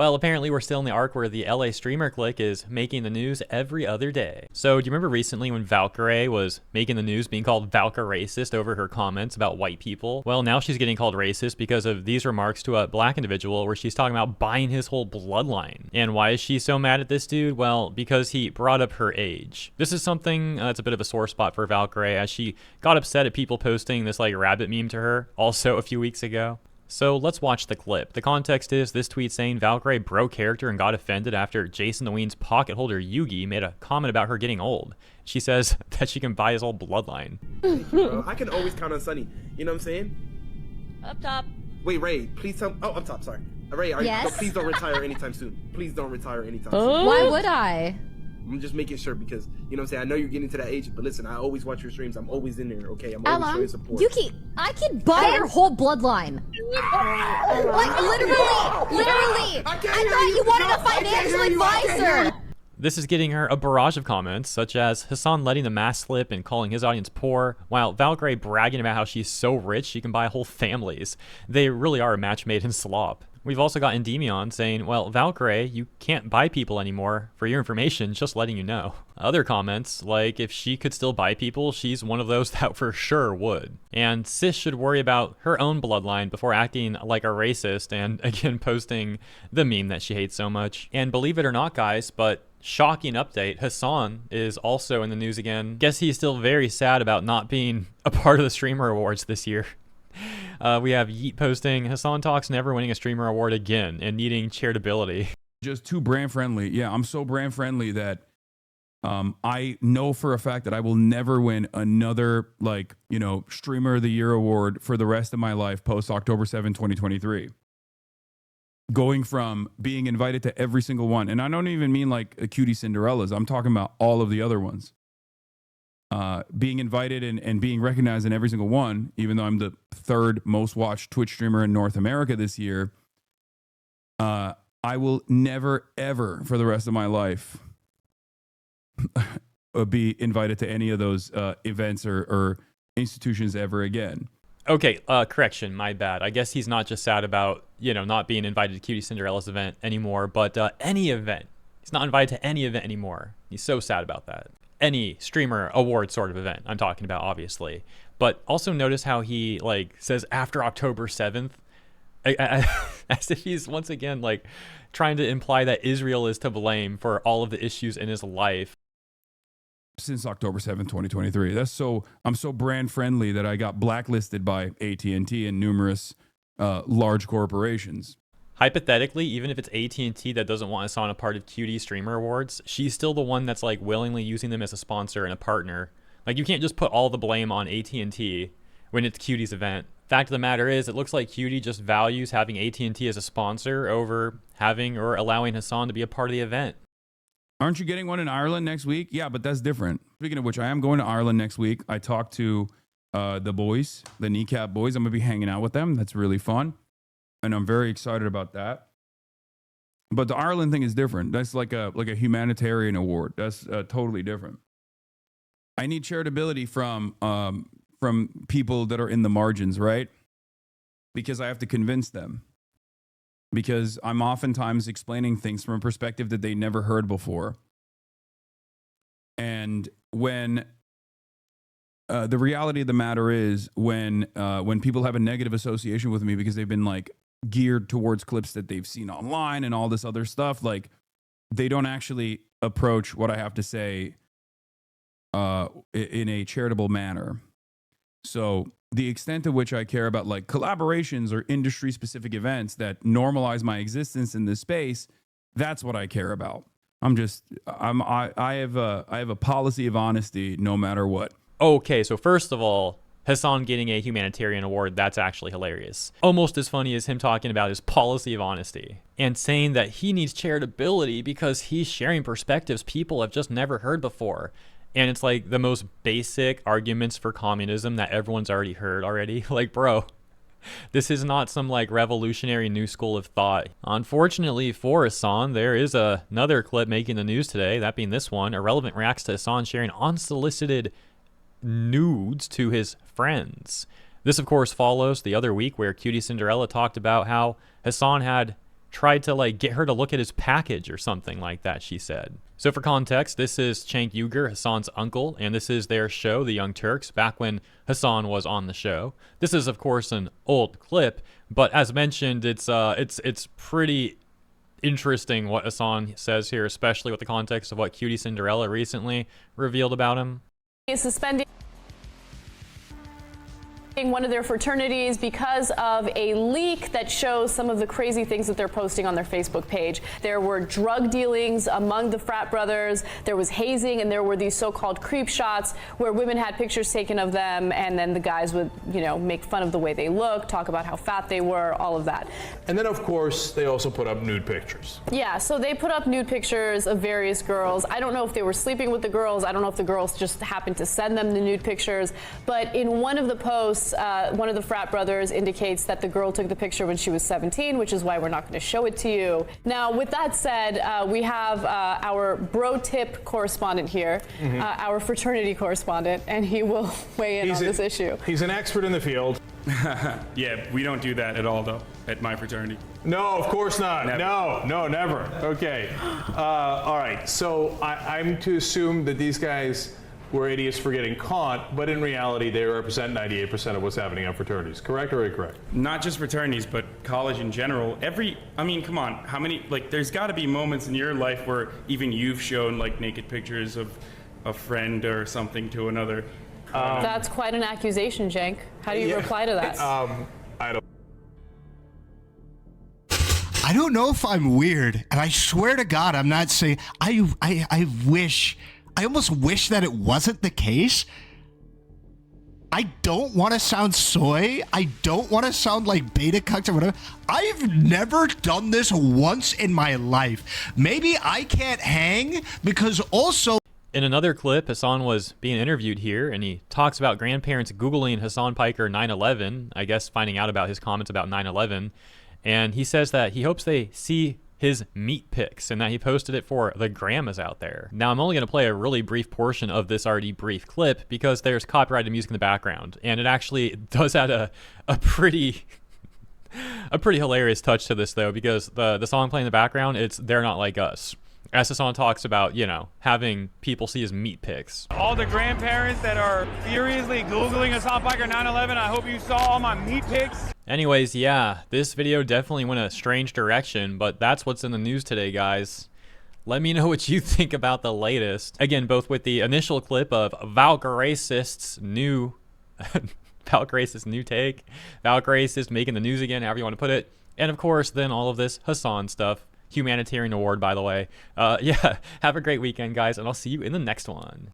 Well, apparently we're still in the arc where the LA streamer clique is making the news every other day. So do you remember recently when Valkyrae was making the news being called Valkyracist over her comments about white people? Well, now she's getting called racist because of these remarks to a black individual where she's talking about buying his whole bloodline. And why is she so mad at this dude? Well, because he brought up her age. This is something that's a bit of a sore spot for Valkyrae, as she got upset at people posting this like rabbit meme to her also a few weeks ago. So let's watch the clip. The context is this tweet saying Valkyrae broke character and got offended after Jason the Ween's pocket holder Yugi made a comment about her getting old. She says that she can buy his whole bloodline. Bro, I can always count on Sunny. You know what I'm saying? Up top. Wait, Ray, please tell. Oh, up top. Sorry, Ray. Yes? Please don't retire anytime soon. Please don't retire anytime soon. Why would I? I'm just making sure because you know what I'm saying. I know you're getting to that age, but listen, I always watch your streams. I'm always in there. Okay, I'm always showing support. Yuki, I can buy your whole bloodline. Like literally. I thought you wanted a financial advisor. This is getting her a barrage of comments, such as Hasan letting the mask slip and calling his audience poor, while Valkyrae bragging about how she's so rich she can buy whole families. They really are a match made in slop. We've also got Endymion saying, well, Valkyrae, you can't buy people anymore. For your information, just letting you know. Other comments, like if she could still buy people, she's one of those that for sure would. And Sis should worry about her own bloodline before acting like a racist and again posting the meme that she hates so much. And believe it or not, guys, but shocking update, Hasan is also in the news again. Guess he's still very sad about not being a part of the Streamer Awards this year. We have Yeet posting, Hasan talks never winning a streamer award again and needing charitability. Just too brand friendly. Yeah, I'm so brand friendly that I know for a fact that I will never win another, like, you know, Streamer of the Year award for the rest of my life post October 7, 2023. Going from being invited to every single one. And I don't even mean like a Cutie Cinderella's. I'm talking about all of the other ones. Being invited and being recognized in every single one, even though I'm the third most watched Twitch streamer in North America this year, I will never, ever for the rest of my life be invited to any of those events or institutions ever again. Okay, correction, my bad. I guess he's not just sad about, you know, not being invited to Cutie Cinderella's event anymore, but any event. He's not invited to any event anymore. He's so sad about that. Any streamer award sort of event I'm talking about, obviously. But also notice how he like says after October 7th, as if he's once again like trying to imply that Israel is to blame for all of the issues in his life. Since October 7th, 2023. I'm so brand friendly that I got blacklisted by AT&T and numerous large corporations. Hypothetically, even if it's AT&T that doesn't want us on a part of Cutie Streamer Awards, she's still the one that's like willingly using them as a sponsor and a partner. Like you can't just put all the blame on AT&T when it's Cutie's event. Fact of the matter is, it looks like Cutie just values having AT&T as a sponsor over having or allowing Hasan to be a part of the event. Aren't you getting one in Ireland next week? Yeah, but that's different. Speaking of which, I am going to Ireland next week. I talked to the boys, the Kneecap boys. I'm going to be hanging out with them. That's really fun. And I'm very excited about that. But the Ireland thing is different. That's like a humanitarian award. That's totally different. I need charitability from people that are in the margins, right? Because I have to convince them. Because I'm oftentimes explaining things from a perspective that they never heard before. And when the reality of the matter is when people have a negative association with me because they've been like geared towards clips that they've seen online and all this other stuff, like they don't actually approach what I have to say in a charitable manner. So the extent to which I care about like collaborations or industry specific events that normalize my existence in this space, that's what I care about. I have a policy of honesty no matter what. Okay, so first of all, Hasan getting a humanitarian award, that's actually hilarious. Almost as funny as him talking about his policy of honesty and saying that he needs charitability because he's sharing perspectives people have just never heard before. And it's like the most basic arguments for communism that everyone's already heard already. Like, bro, this is not some like revolutionary new school of thought. Unfortunately for Hasan, there is another clip making the news today, that being this one. Irrelevant reacts to Hasan sharing unsolicited nudes to his friends. This, of course, follows the other week where Cutie Cinderella talked about how Hasan had tried to like get her to look at his package or something like that, she said. So for context, this is Cenk Uygur, Hasan's uncle, and this is their show, The Young Turks, back when Hasan was on the show. This is of course an old clip, but as mentioned, it's pretty interesting what Hasan says here, especially with the context of what Cutie Cinderella recently revealed about him. Is suspending one of their fraternities because of a leak that shows some of the crazy things that they're posting on their Facebook page. There were drug dealings among the frat brothers, there was hazing, and there were these so-called creep shots where women had pictures taken of them, and then the guys would, you know, make fun of the way they looked, talk about how fat they were, all of that. And then, of course, they also put up nude pictures. Yeah, so they put up nude pictures of various girls. I don't know if they were sleeping with the girls. I don't know if the girls just happened to send them the nude pictures. But in one of the posts, one of the frat brothers indicates that the girl took the picture when she was 17, which is why we're not going to show it to you. Now, with that said, we have our bro tip correspondent here, our fraternity correspondent, and he will weigh in on this issue. He's an expert in the field. Yeah, we don't do that at all, though, at my fraternity. No, of course not. Never. No, never. Okay. All right. So I'm to assume that these guys were idiots for getting caught, but in reality, they represent 98% of what's happening on fraternities. Correct or incorrect? Not just fraternities, but college in general. I mean, come on, how many, like, there's got to be moments in your life where even you've shown, like, naked pictures of a friend or something to another. That's quite an accusation, Cenk. How do you reply to that? I don't know if I'm weird, and I swear to God, I'm not saying. I almost wish that it wasn't the case. I don't want to sound soy. I don't want to sound like beta cucks or whatever. I've never done this once in my life. Maybe I can't hang because also. In another clip, Hasan was being interviewed here, and he talks about grandparents Googling Hasan Piker 9/11, I guess finding out about his comments about 9/11. And he says that he hopes they see his meat pics and that he posted it for the grandmas out there. Now, I'm only going to play a really brief portion of this already brief clip because there's copyrighted music in the background, and it actually does add a pretty hilarious touch to this, though, because the song playing in the background, it's They're Not Like Us. As Hasan talks about, you know, having people see his meat pics. All the grandparents that are furiously Googling Hasan Piker 9/11, I hope you saw all my meat pics. Anyways, yeah, this video definitely went a strange direction, but that's what's in the news today, guys. Let me know what you think about the latest. Again, both with the initial clip of Valkyrae's new Valkyrae's new take, Valkyrae's making the news again, however you want to put it, and of course, then all of this Hasan stuff. Humanitarian award, by the way. Yeah, have a great weekend, guys, and I'll see you in the next one.